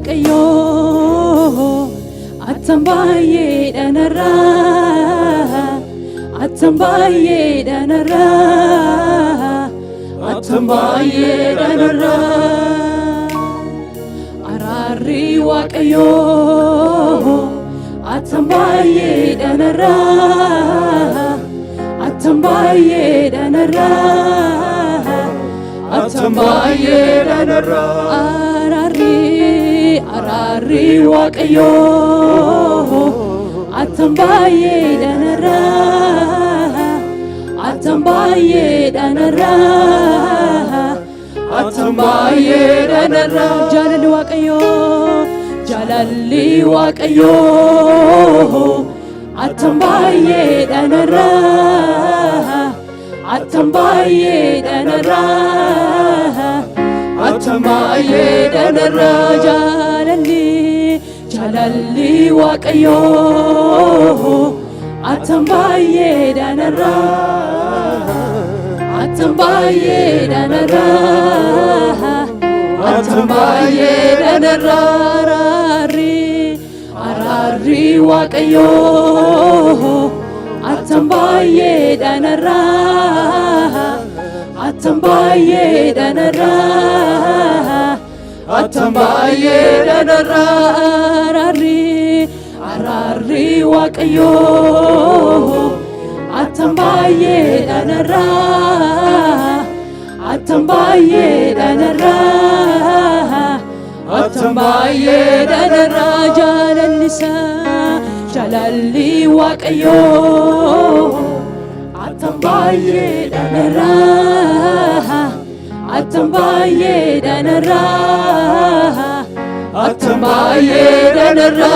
waaqayyo atambaye danara atambaye danara atambaye danara arari waaqayyo atambaye danara atambaye danara atambaye danara arari waaqayyo atambaye danara atambaye danara atambaye danara jalali waaqayyo atambaye danara atambaye danara atambaye danara jalali waaqayyo atambaye danara atambaye danara atambaye danara arari waaqayyo atambaye danara atambaye danara atambaye danara arari waaqayyo atambaye danara atambaye danara atambaye danara jalali waaqayyo atambaye danara atambaye danara atambaye danara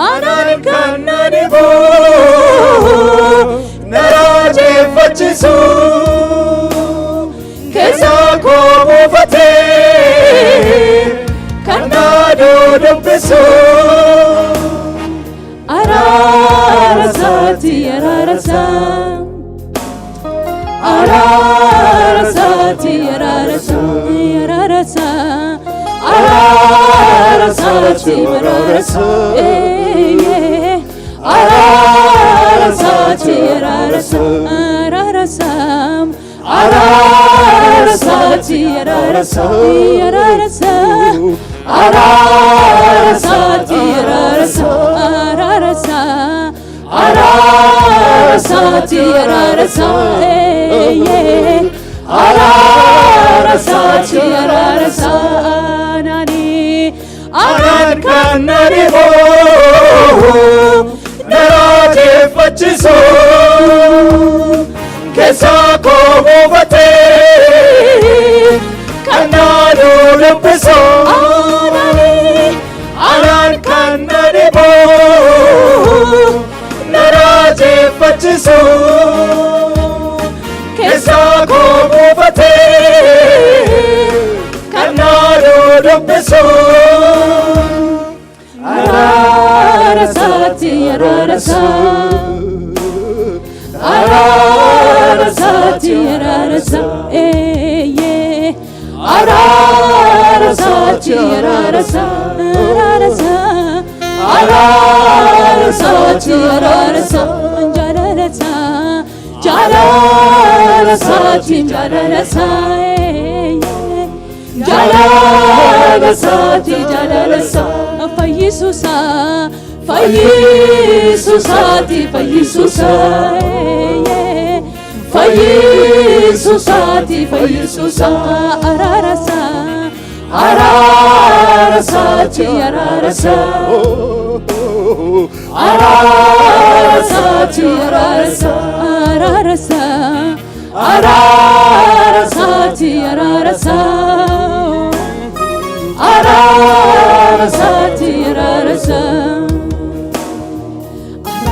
ananikananibo naraje fachisu kesako bufate kanado dumpesu ararasati ararasati ararasati ananibo naraje fachisu kesako bufate kanado dumpesu ananibo naraje fachisu kesako bufate kanado dumpesu ararasati ararasati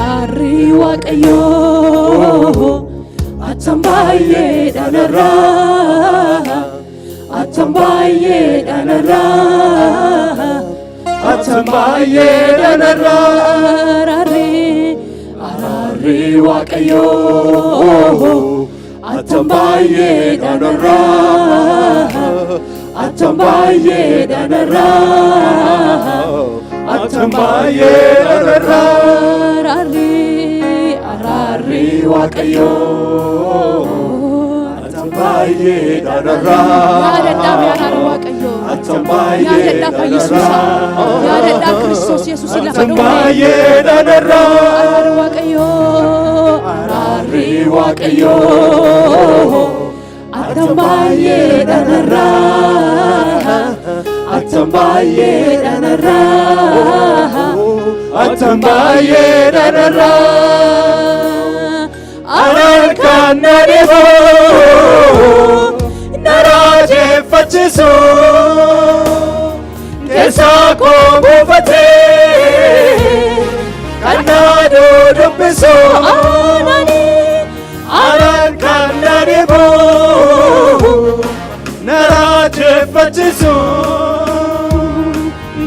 arari waaqayyo atambaye danara atambaye danara atambaye danara arari waaqayyo atambaye danara Attam baay'ee dhanarraa Attam baay'ee dhanarraa Araarri Waaqayyoo Attam baay'ee dhanarraa yaadadhaa araara Waaqayyoo Attam baay'ee yaadadhaa Yesuus yaadadhaa Kiristoos Yesuus lafa Attam baay'ee dhanarraa araarri Waaqayyoo araarri Waaqayyoo Attam baay'ee dhanarraa Attam baay'ee dhanarraa Attam baay'ee dhanarraa Anaan kan na dhibu na raajeffachiisu keessaa koo buufatee kan na dudubbisu Anaan kan na dhibu na raajeffachiisu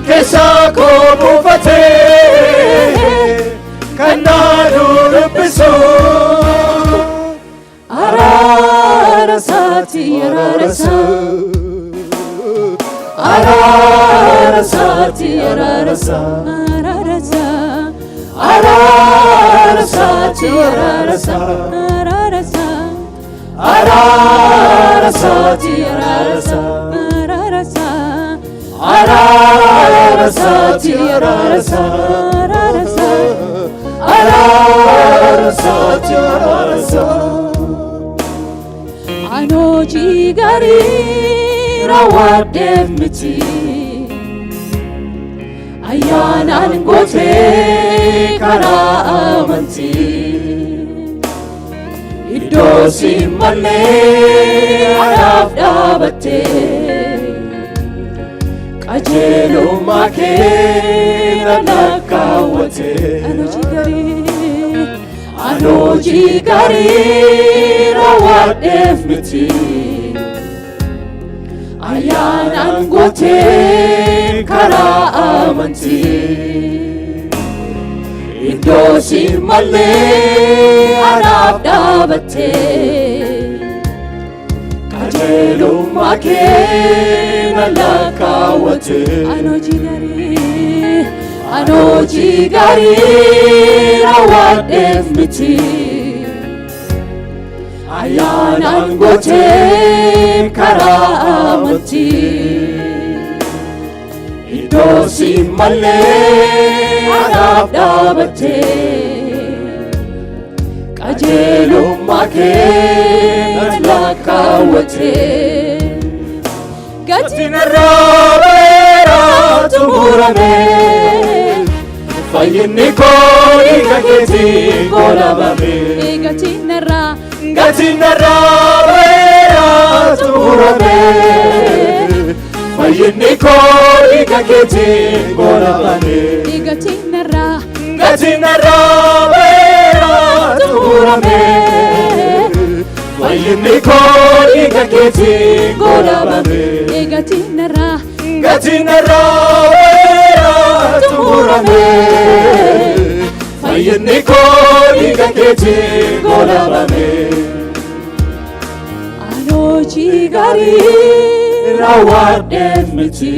keessaa koo buufatee kan na dudubbisu Araara saati araara Araara saati araara araara Araara saati araara araara Araara saati araara araara Araara saati araara Araara saati araara Anooji garii raawwadheef miti ayyaanaan gootee karaa amantii iddoo si mallee anaaf dhaabattee qajeelummaa kee na lakkaawwattee Anooji garii raawwadheef miti ayyaanaan gootee karaa amantii iddoo si mallee anaaf dhaabattee qajeelummaa kee na lakkaawwattee Anooji garii raawwadheef miti ayyaanaan gootee karaa amantii iddoo si mallee anaaf dhaabattee qajeelummaa kee na lakkaawwattee gatiin irraa beeraa xumuramee fayyinni koo dhiiga keetiin goolabame gatiin irraa beeraa xumurame fayyinni koo dhiiga keetiin goolabame gatiin irraa beeraa xumurame fayyinni koo dhiiga keetiin goolabame gatiin irraa beeraa xumurame fayyinni koo dhiiga keetiin goolabame Anooji garii raawwadheef miti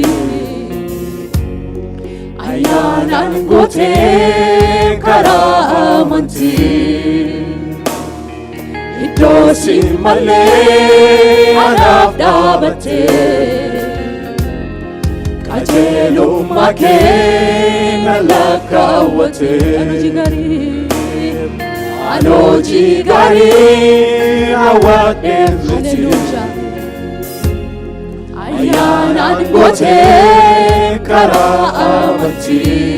ayyaanaan gootee karaa amantii iddoo si mallee anaaf dhaabattee qajeelummaa kee na lakkaawwattee Anooji garii raawwadheef miti ayyaanaan gootee karaa amantii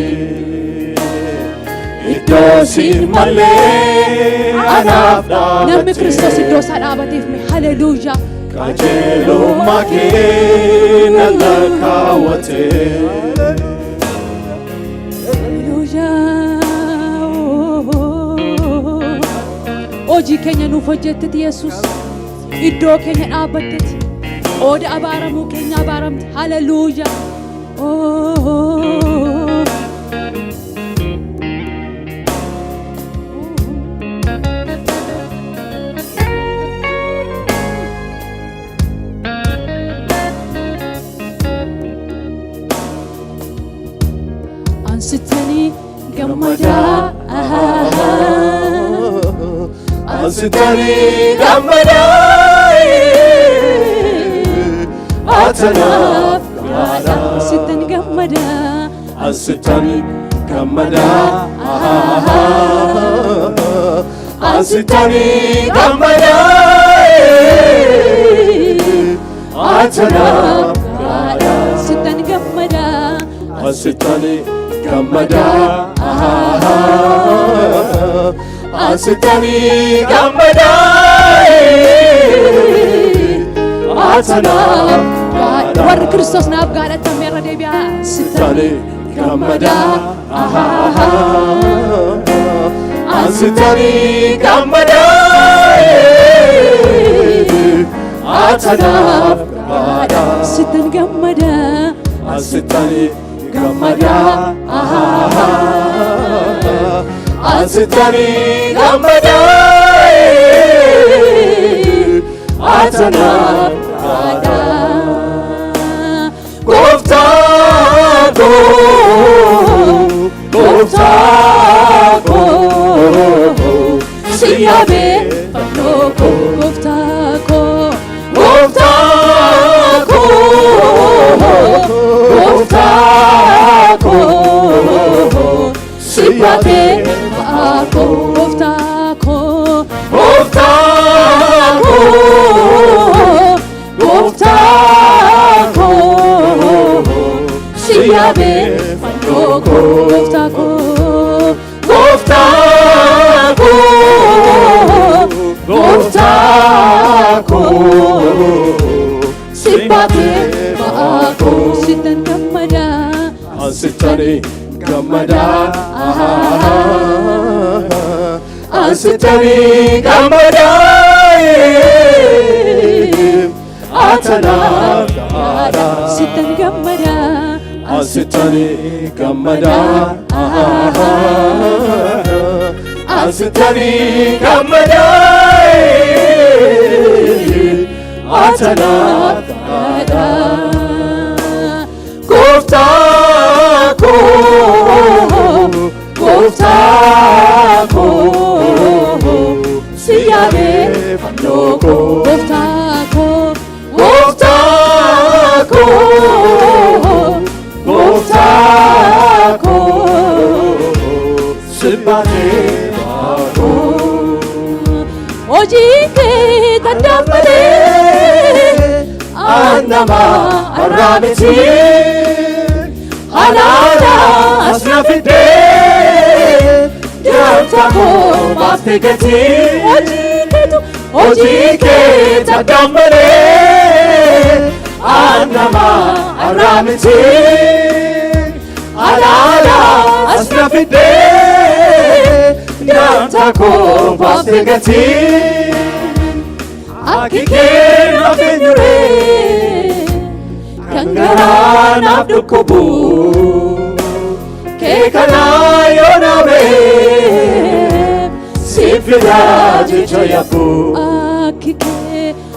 iddoo si mallee anaaf dhaabattee namni Kiristoos iddoo isaa dhaabateef haleluuyaa qajeelummaa kee na lakkaawwattee hojii keenya nuuf hojjetteeti Yesuus iddoo keenya dhaabbatteeti qooda abaaramuu keenya abaaramte haleluuyaa asitani gammadai atanaf gada Asitani gammada asitani gamada asitani gamada atanaf gada Asitani gammada asitani gamada asitani gamada atanaf gada War Kristos naaf gada tamera debiya asitani gamada asitani gamada atanaf gada Asitani gammada asitani gamada asitani gamada atanaf gada Goftako Goftako Siyabe Panoko Goftako Goftako Goftako Siyabe Panoko Goftako Goftako Goftako Siyabe Panoko Goftako Goftako Goftako Siyabe Panoko Sitan gammada Asitani gamada Asitani gamada Atanaf gada Sitan gammada Asitani gamada Asitani gamada Atanaf gada Goftako Goftako Siyabe Panoko Goftako Goftako Goftako Sibate Bako Ojike tandamade Anama Arabiti Halala Asnafide Yantako Mastigati Ojike tandamade Anama Aramiti Alala Asnafide Yantako Mastigati Akike Rafinyure Kangara Nabdukubu Kekana Yonabe Sifida Jichayapu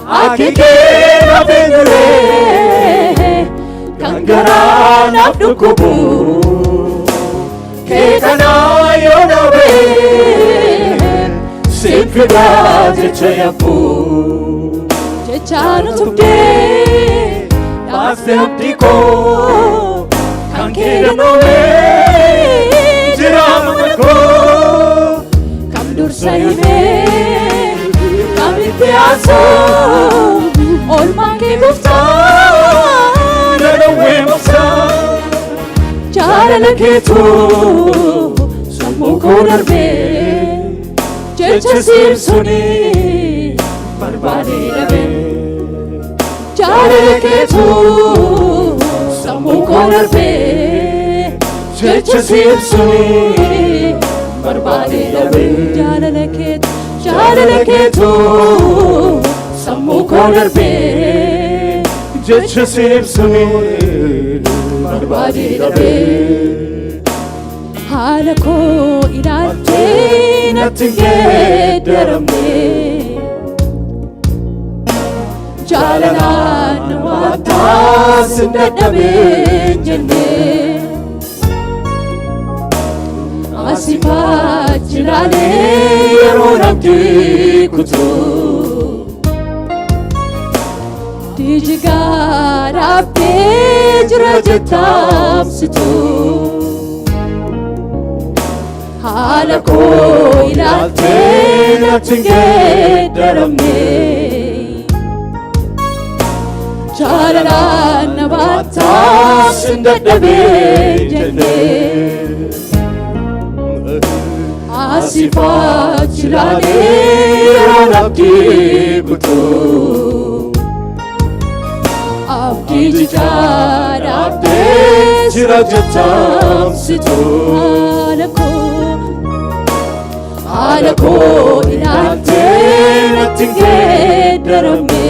Akike Rafinyure Kangara Nabdukubu Kekana Yonabe Sifida Jichayapu Jechano tubde Aseptiko Kankera nome Jiramako Kamdur saime Kamitiaso Olmange gufta Nanawe mafsa Chalala ketu Samuko darbe Jecha sibsuni Barbade rabe Chalala ketu Samuko darbe Jecha sibsuni Barbade rabe Chalala ketu Samuko darbe Jecha sibsuni Barbade rabe Halako ilalte natige daramne Jalana nawata sindadabe jenne Asifa jirane yero nabdi kutu Dijigar abde jirajatam situ Halako ilalte natinge daramne Chalala nabata sindadabe jene Asifat chilane yarabdi kutu Abdi jijar abde jirajatam situ Halako ilalte natinge daramne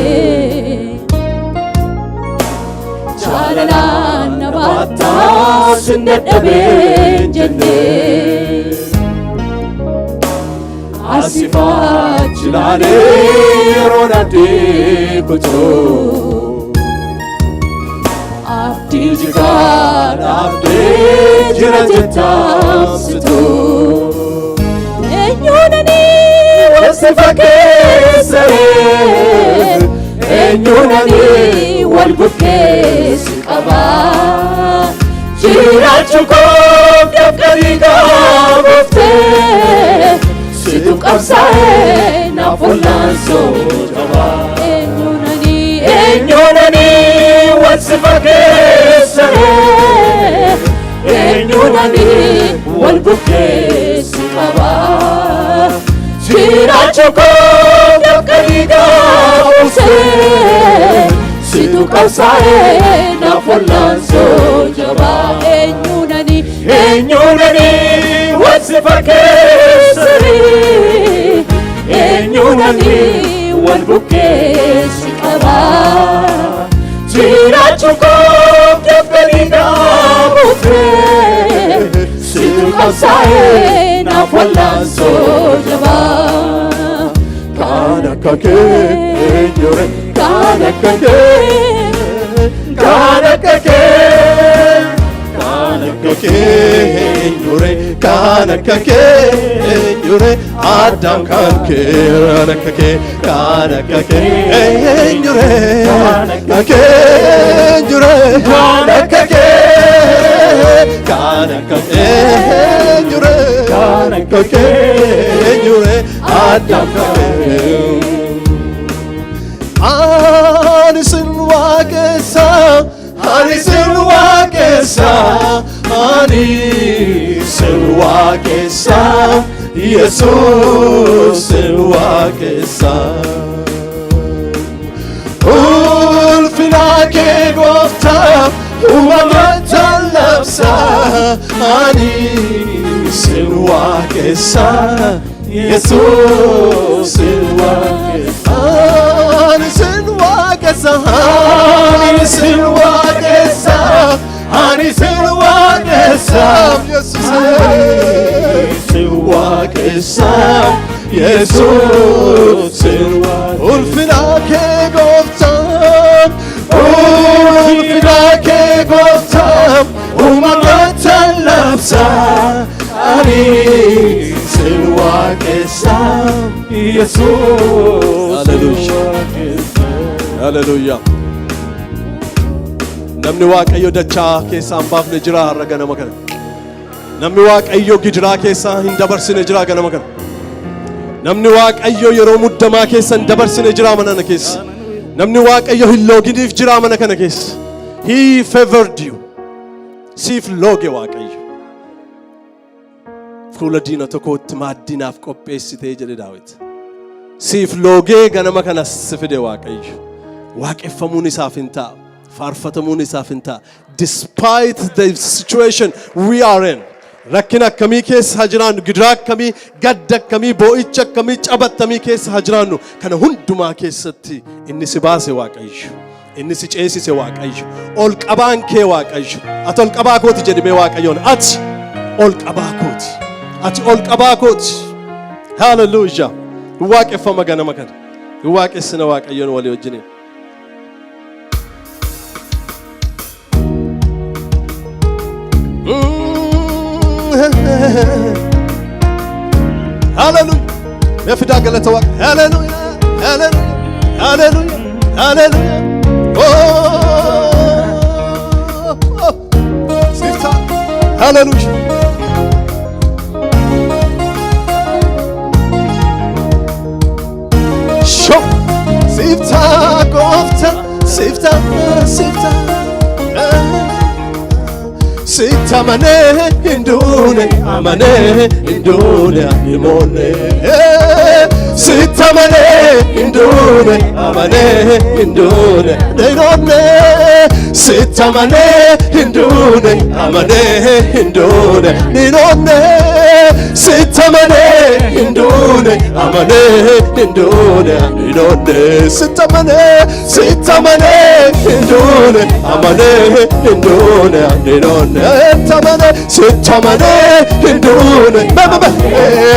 Chalala nabata sindadabe jene Asifat chilane yarabdi kutu Abdi jigar abde jirajatam situ Enyunani wasifakesare Enyunani walbukesi qaba Jirachuko dabdariga bufte Situ qabsae nafulanso jaba Enyunani wasifakesare Enyunani walbukesi qaba Jirachuko dabdariga bufte Situ qabsae nafulanso jaba Enyunani wasifakesare Enyunani walbukesi qaba Jirachuko dabdariga bufte Situ qabsae nafulanso jaba Kana kake enyure Kana kake Kana kake Kana kake enyure Kana kake enyure Adam kanke Kana kake Kana kake enyure Kana kake enyure Kana kake Kana kake enyure Kana kake enyure Adam kanke Anisin wakesa Anisin wakesa Anisin wakesa Yesusin wakesa Ulfina ke gofta Umamata lapsa Anisin wakesa Yesusin wakesa Anisin wakesa Anisin wakesa Anisin wakesa Yesusin wakesa Yesusin wakesa Ulfina ke goftam Ulfina ke goftam Umamata lapsa Anisin wakesa Yesus Hallelujah Namni waaqayyo dachaa keessa hambaafne jira har'a ganama kana Namni waaqayyo gidiraa keessa hin dabarsine jira ganama kana Namni waaqayyo yeroo muddamaa keessa hin dabarsine jira mana keessa Namni waaqayyo hin looginiif jira mana kana keessa He favored you Siif looge waaqayyo Fuula diina tokkotti maaddinaaf qopheessitee jedhe Daawit Siif loogee ganama kanas si fide waaqayyo waaqeffamuun isaaf hin ta'a faarfatamuun isaaf hin ta'a despite the situation we are in rakkina akkamii keessa jiraannu gidiraa akkamii gadda akkamii boo'icha akkamii cabattamii keessa jiraannu kana hundumaa keessatti inni si baase waaqayyo inni si ceesise waaqayyo ol qabaan kee waaqayyo ati ol qabaa kooti jedhime waaqayyoon ati ol qabaa kooti ati ol qabaa kooti hallelujah waaqeffama ganama kana waaqessina waaqayyoon walii wajjin Hallelujah نفدا قالت واق هاللويا هاللويا هاللويا هاللويا سيفتا هاللويا شو سيفتا قفتا سيفتا سيفتا سيفتا مني هندوني أماني هندوني إيموني سيفتا مني هندوني أماني هندوني دينوني سيفتا مني هندوني أماني هندوني دينوني سيفتا مني هندوني أماني هندوني دينوني سيفتا مني هندوني أماني هندوني دينوني tamane sitamane hindune baba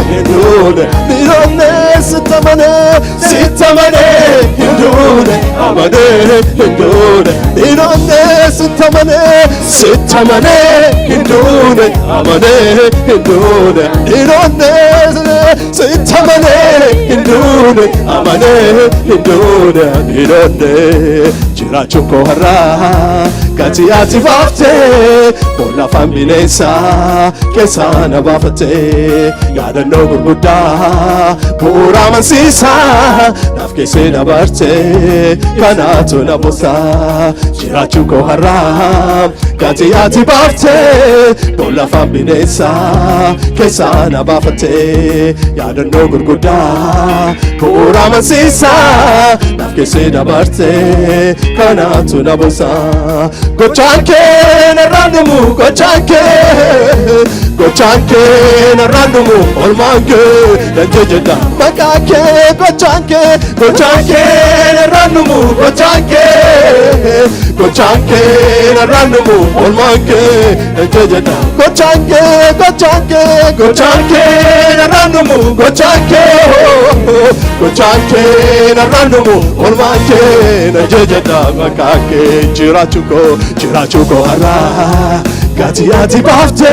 hindune nirone sitamane hindune amane hindune nirone sitamane hindune amane hindune nirone sitamane hindune amane hindune nirone jirachu ko harra gati ati vafte bola fambilesa kesana bafte yada no gurguda pura mansisa nafke se dabarte kanatu na bosa jirachu ko haram gati ati vafte bola fambilesa kesana bafte yada no gurguda pura mansisa nafke se dabarte kanatu na bosa gochanke narandumu gochanke narandumu olmanke najejeda makake gochanke narandumu gochanke narandumu olmanke najejeda gochanke narandumu gochanke narandumu olmanke najejeda makake jirachuko hara gati ati bafte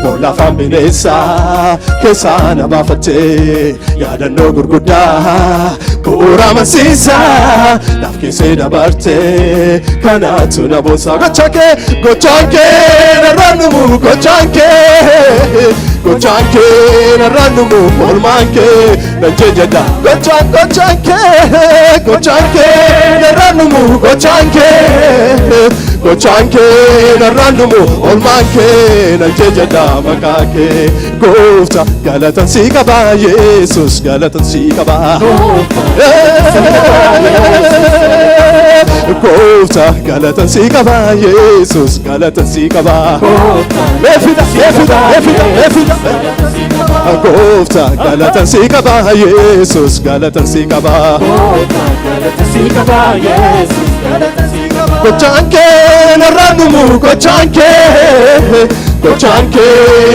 bola fambilesa kesana bafte yada no gurguda pura masisa nafke se dabarte kanatu na bosa gochanke narandumu gochanke narandumu olmanke najejeda gochanke narandumu gochanke narandumu olmanke najejeda makake gofta galatan sikaba Jesus galatan sikaba gofta galatan sikaba Jesus galatan sikaba efida gofta galatan sikaba Jesus galatan sikaba gochanke narandumu gochanke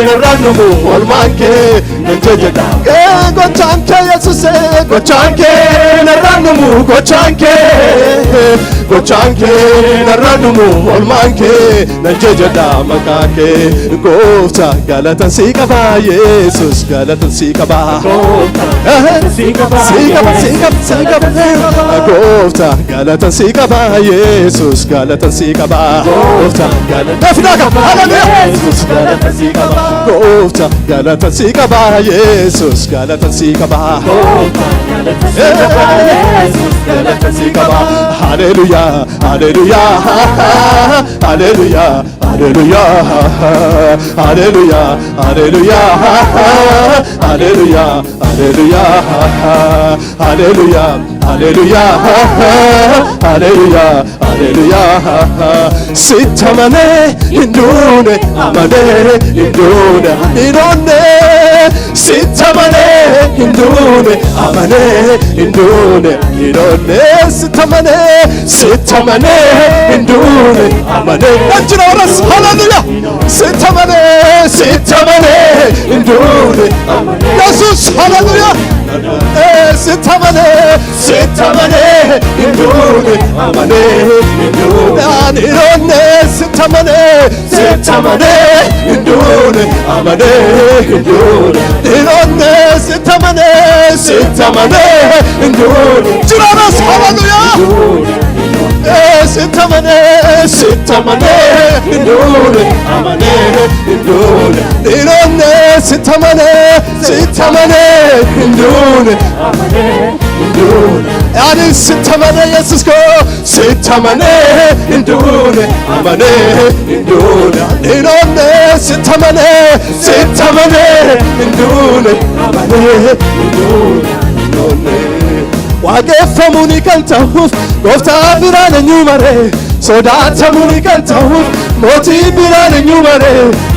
narandumu olmanke najejeda gochanke Yesuse gochanke narandumu gochanke narandumu olmanke najejeda makake gofta galatan sikaba Jesus galatan sikaba sikaba gofta galatan sikaba Jesus galatan sikaba gofta galatan hallelujah galatan sikaba gofta galatan sikaba Jesus galatan sikaba galatan sikaba hallelujah hallelujah hallelujah hallelujah hallelujah hallelujah hallelujah hallelujah hallelujah hallelujah hallelujah hallelujah sitamane hindune amane hindune irone sitamane hindune amane hindune irone sitamane hindune amane anjinoras hallelujah sitamane hindune Jesus hallelujah sitamane hindune amane hindune anirone sitamane hindune amane hindune irone sitamane sitamane indune jiranas hallelujah sitamane indune amane indune nirone sitamane indune amane indune yani sitamane yesus ko sitamane indune amane indune nirone sitamane indune amane indune waaqeffamuni kan ta'uuf gooftaa biraan eenyu mare sodaatamuni kan ta'uuf mootii biraan eenyu mare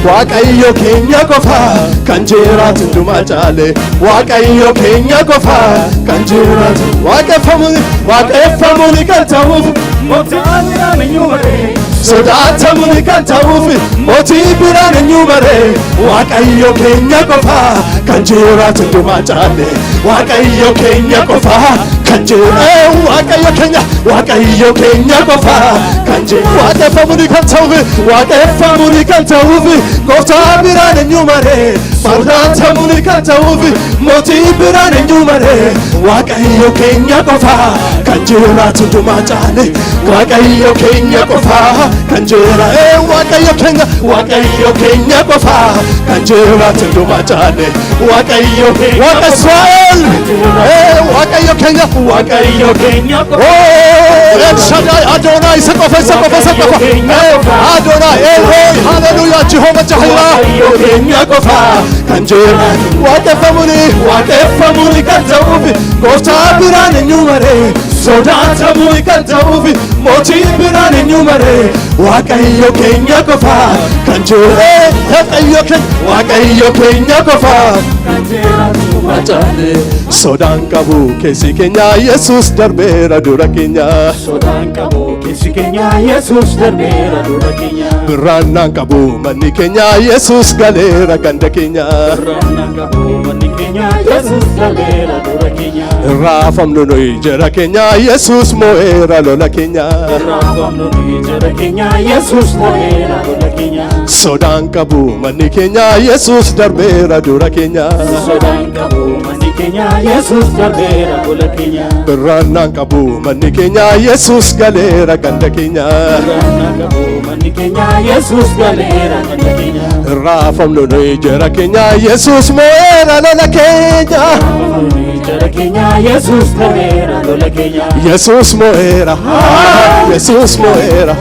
waaqayyo keenya qofa kan jiraatu hundumaa caale waaqayyo keenya qofa kan jiraatu waaqeffamuni kan ta'uuf gooftaa biraan eenyu mare sodaatamuni kan ta'uuf mootii biraan eenyu mare waaqayyo keenya qofa kan jiraatu hundumaa caale waaqayyo keenya qofa kan jiraatu waaqayyo keenya qofa kan jiraatu waaqeffamuni kan ta'uuf gooftaa biraan eenyu mare sodaatamuni kan ta'uuf mootii biraan eenyu mare waaqayyo keenya qofa kan jiraatu hundumaa caale waaqayyo keenya qofa kan jiraatu waaqayyo keenya qofa kan jiraatu hundumaa caale waaqayyo Israa'el waaqayyo keenya El Shaddai Adonai isa qofa Adonai Elroy hallelujah Jehovah Jireh keenya qofa kan jiraatu waaqeffamuni kan ta'uuf gooftaa biraan eenyu mare sodaatamuni kan ta'uuf mootii biraan eenyu mare waaqayyo keenya qofa kan jiraatu waaqayyo keenya qofa kan jiraatu macaale sodaan qabu keessi keenya yesus darbeera dura keenya sodaan qabu keessi keenya yesus darbeera dura keenya birraannaan qabu manni keenya yesus galeera ganda keenya birraannaan qabu manni keenya yesus galeera dura keenya raafamnu nuyi jara keenya yesus mo'eera lola keenya raafamnu nuyi jara keenya yesus mo'eera lola keenya sodaan qabu manni keenya yesus darbeera dura keenya sodaan qabu manni keenya yesus darbeera lola keenya birraannaan qabu manni keenya yesus galeera ganda keenya birraannaan qabu manni keenya yesus galeera ganda keenya raafamnu nuyi jara keenya yesus mo'eera lola keenya jara keenya yesus mo'eera lola keenya yesus mo'eera yesus mo'eera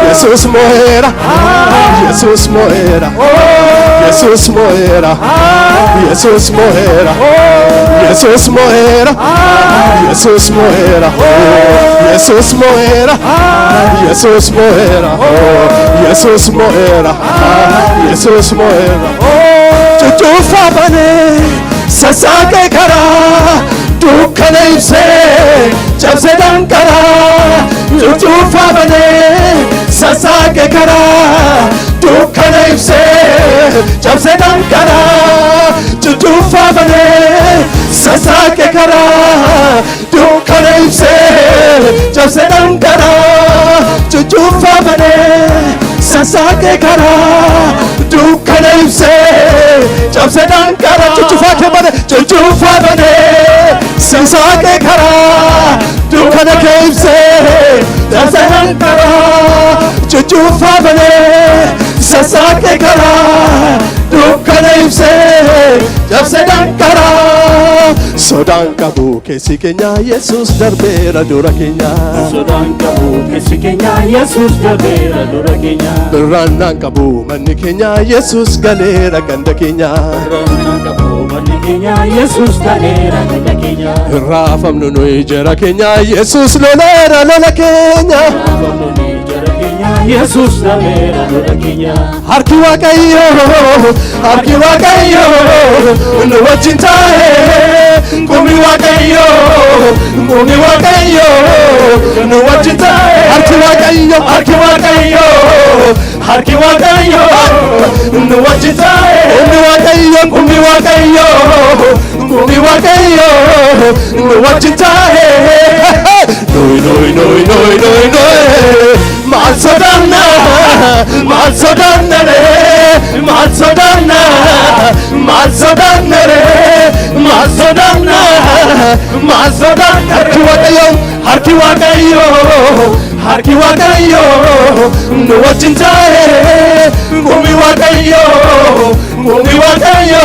yesus mo'eera yesus mo'eera yesus mo'eera yesus mo'eera yesus mo'eera yesus mo'eera yesus mo'eera yesus mo'eera yesus mo'eera yesus mo'eera cucufa bane sasaake karaa dukkana ibsee cabse danqaraa cucufa bane sasaake karaa dukkana ibsee cabse danqaraa cucufa bane sasaake karaa dukkana ibsee cabse danqaraa cucufa bane sasaake karaa dukkana ibsee cabse danqaraa cucufa bane sasaake karaa dukkana ibsee cabse danqaraa cucufa bane sasaake karaa dukkana ibsee cabse danqaraa sodaan qabu keessi keenya yesus darbeera dura keenya sodaan qabu keessi keenya yesus darbeera dura keenya birraannaan qabu manni keenya yesus galeera ganda keenya birraannaan qabu manni keenya yesus galeera ganda keenya raafamnu nuyi jara keenya yesus loleera lola keenya raafamnu nuyi jara keenya yesus darbeera dura keenya harki waaqayyo nu wajjin taa'e qumi waaqayyo nu wajjin taa'e harki waaqayyo nu wajjin taa'e qumi waaqayyo nu wajjin taa'e noi maal sodaanna Masodanere Masodana Masodana Harki wakayo Harki wakayo No wachintae Gumi wakayo Gumi wakayo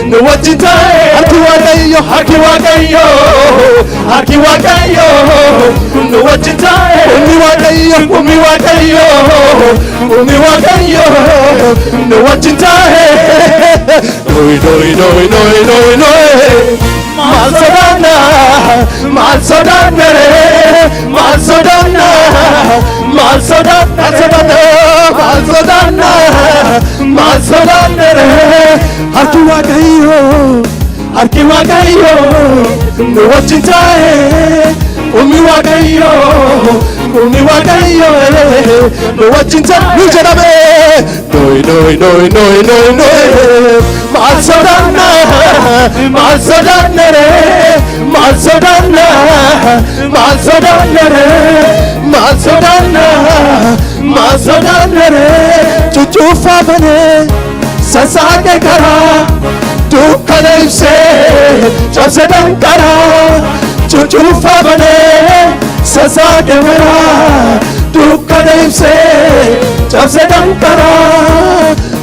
No wachintae Harki wakayo Harki wakayo Harki wakayo No wachintae Gumi wakayo Gumi wakayo Gumi wakayo No wachintae Noi noi noi noi noi noi Masodana Masodana Masodana Masodana Masodana Masodana Harki wakayo No wachintae Umi wakayo No wachintae Nujanabe Noi noi noi noi noi noi Masodana Masodana Masodana Masodana Masodana Masodana Chuchufa bane Sasake kara Dukkana ibse Chapsedan kara Chuchufa bane Sasake kara Dukkana ibse Chapsedan kara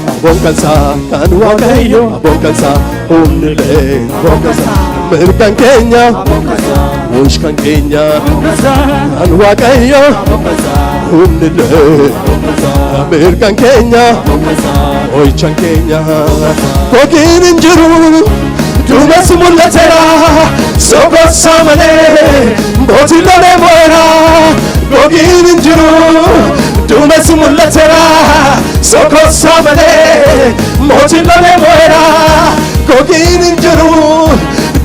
Abonkansa kan wakayo Abonkansa humnile Abonkansa Amerikan Kenya Oshkan Kenya kan wakayo humnile Amerikan Kenya Oichan Kenya Kokin injiru Dumas mullatera Sokos samane Botilone moera Kokin injiru Dumas mullatera Sokos samane Botilone moera Kokin injiru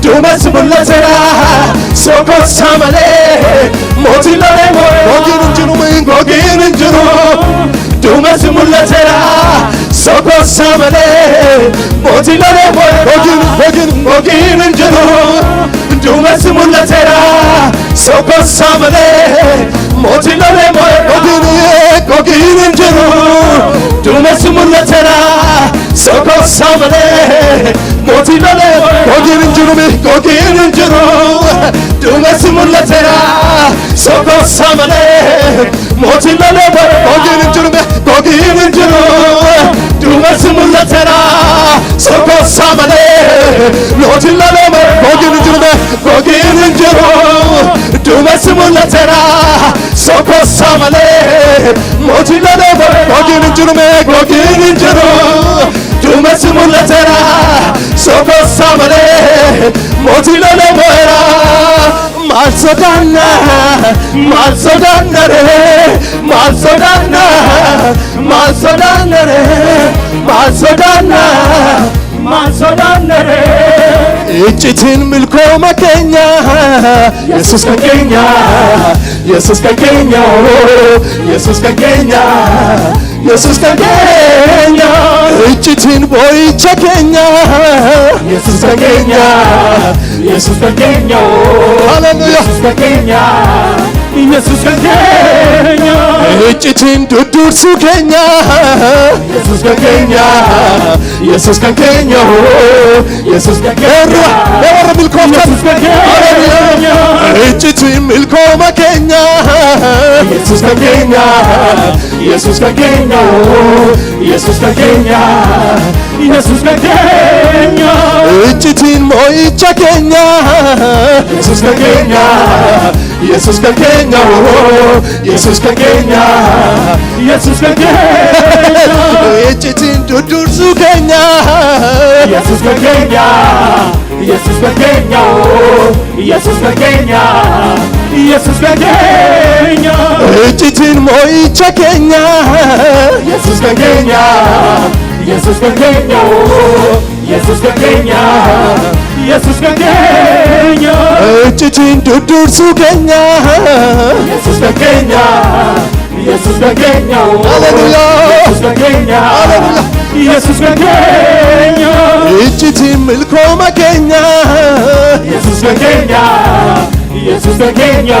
Dumas mullatera Sokos samane Botilone moera Kokin injiru Dumas mullatera Sokos samane Botilone moera Kokin injiru Dumas mullatera Sokos samane Botilone moera Kokin injiru Dumas mullatera Sokos samane Botilone Kokin injiru Dumas mullatera Sokos samane Botilone Kokin injiru Dumas mullatera Sokos samane Botilone Kokin injiru Dumas mullatera Sokos samane Botilone Kokin injiru Dumas mullatera Sokos samane Botilone moera Masodana Masodana Masodana Masodana Masodana Masodana Ichitin milkoma Kenya Jesus ka Kenya Jesus ka Kenya Jesus ka Kenya Jesus ka Kenya Ichitin boicha Kenya Jesus ka Kenya Jesus ka Kenya Hallelujah Jesus ka Kenya Jesus ka Kenya Ichitin dudursu Kenya Jesus ka Kenya Jesus ka Kenya Jesus ka Kenya Ora milkoma Jesus ka Kenya Ichitin milkoma Kenya Jesus ka Kenya Jesus ka Kenya Jesus ka Kenya Jesus ka Kenya Ichitin moicha Kenya Jesus ka Kenya Jesus ka Kenya Jesus ka Kenya Jesus ka Kenya Ichitin dudursu Kenya Jesus ka Kenya Jesus ka Kenya Jesus ka Kenya Jesus ka Kenya Ichitin moicha Kenya Jesus ka Kenya Jesus ka Kenya Jesus ka Kenya Jesus ka Kenya Ichitin dudursu Kenya Jesus ka Kenya Jesus ka Kenya Hallelujah Jesus ka Kenya Hallelujah Jesus ka Kenya Ichitin milkoma Kenya Jesus ka Kenya Jesus ka Kenya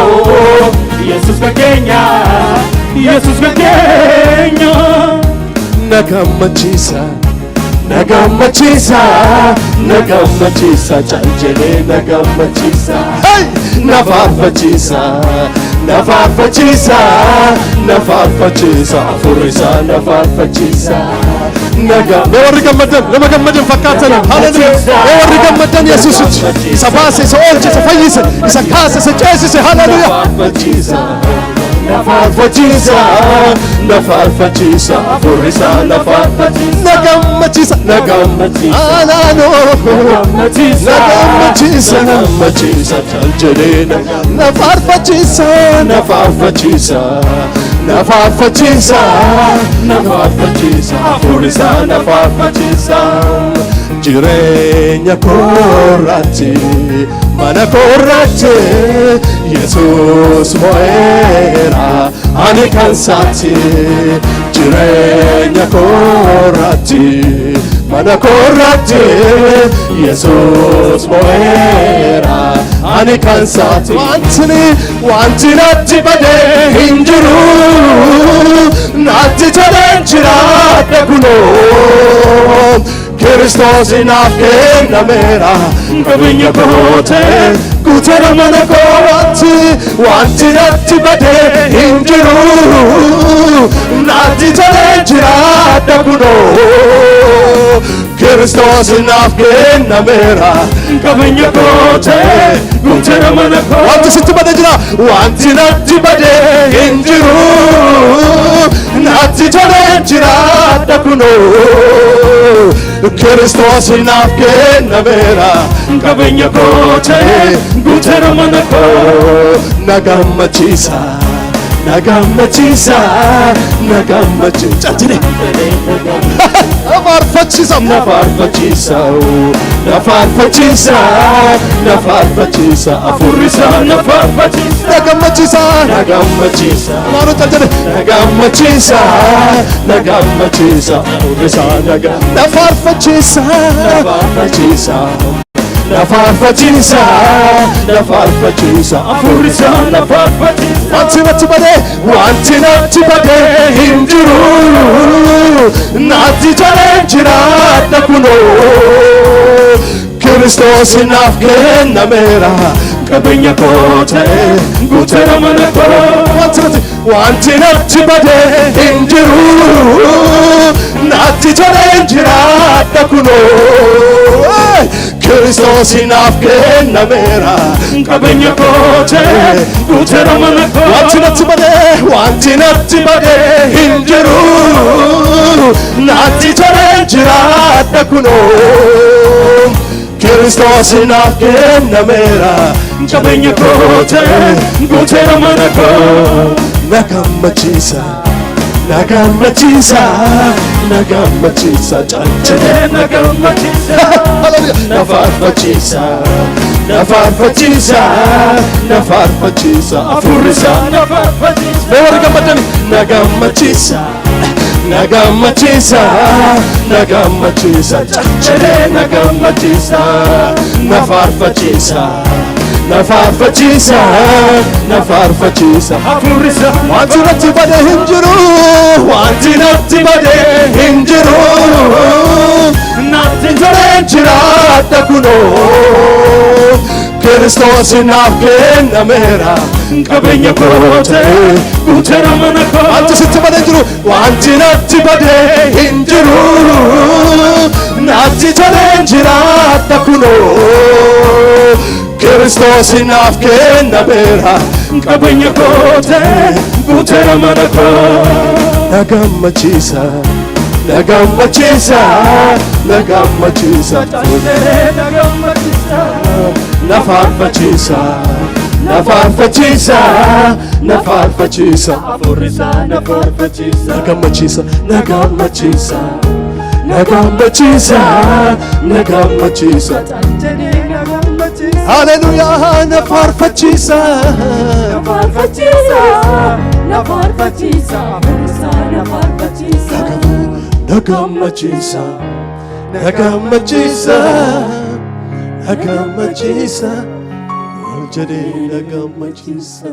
Jesus ka Kenya Jesus ka Kenya Nakamachisa nagammachiisa nagammachiisa caljedhee nagammachiisa nafaarfachiisa nafaarfachiisa nafaarfachiisa afurisa nafaarfachiisa warri gammadan nama gammadan fakkaatan haleluuyaa warri gammadan yesuusichi isa baase isa oolche isa fayyise isa kaase isa ceesise haleluuyaa nafaarfachiisa nafaarfachiisa afurisa nafaarfachiisa nagammachiisa nagammachiisa nagammachiisa nagammachiisa nagammachiisa caljedhee nafaarfachiisa nafaarfachiisa nafaarfachiisa nafaarfachiisa afurisa nafaarfachiisa jireenya koorratti mana koorratti Yesuus mo'eera ani kan isaati jireenya koorratti mana koorratti Yesuus mo'eera ani kan isaati wanti natti badee hin jiru natti toleen jiraadha kunoo Kristos naaf kennameera qabeenya kootee guuteera mana kootti wanti natti badee hin jiru natti toleen jiraadha kunoo Kristos naaf kennameera qabeenya kootee guuteera mana kootti wanti sitti badee jira wanti natti badee hin jiru natti toleen jiraadha kunoo Kristos naaf kennameera qabeenya kootee guuteera mana kootti nagammachiisa nagammachiisa nagammachiisa nafaarfachiisa nafaarfachiisa nafaarfachiisa nafaarfachiisa afurisa nafaarfachiisa nagammachiisa nagammachiisa nagammachiisa nagammachiisa afurisa nafaarfachiisa nafaarfachiisa nafaarfachiisa nafaarfachiisa afurisa nafaarfachiisa wanti natti badee hin jiru natti toleen jiraadha kunoo Kristos naaf kennameera qabeenya kootee guuteera mana kootti wanti natti badee hin jiru natti toleen jiraadha kunoo Kristos naaf kennameera qabeenya kootee guuteera mana kootti wanti natti badee hin jiru natti toleen jiraadha kunoo Kristos naaf kennameera qabeenya kootee guuteera mana kootti nagammachiisa nagammachiisa nagammachiisa caljedhee nagammachiisa nafaarfachiisa nafaarfachiisa nafaarfachiisa afurisa nafaarfachiisa warri gammadan nagammachiisa nagammachiisa nagammachiisa caljedhee nagammachiisa nafaarfachiisa nafaarfachiisa nafaarfachiisa afurisa wanti natti badee hin jiru wanti natti badee hin jiru natti toleen jiraadha kunoo Kristos naaf kennameera qabeenya kootee guuteera mana kootti wanti sitti badee jiru wanti natti badee hin jiru natti toleen jiraadha kunoo Kristos naaf kennameera qabeenya kootee guuteera mana kootti nagammachiisa nagammachiisa nagammachiisa nafaarfachiisa nafaarfachiisa nafaarfachiisa afurisa nafaarfachiisa nagammachiisa nagammachiisa nagammachiisa nagammachiisa haleluuyaa nafaarfachiisa nafaarfachiisa nafaarfachiisa afurisa nafaarfachiisa nagammachiisa nagammachiisa nagammachiisa caljedhee nagammachiisa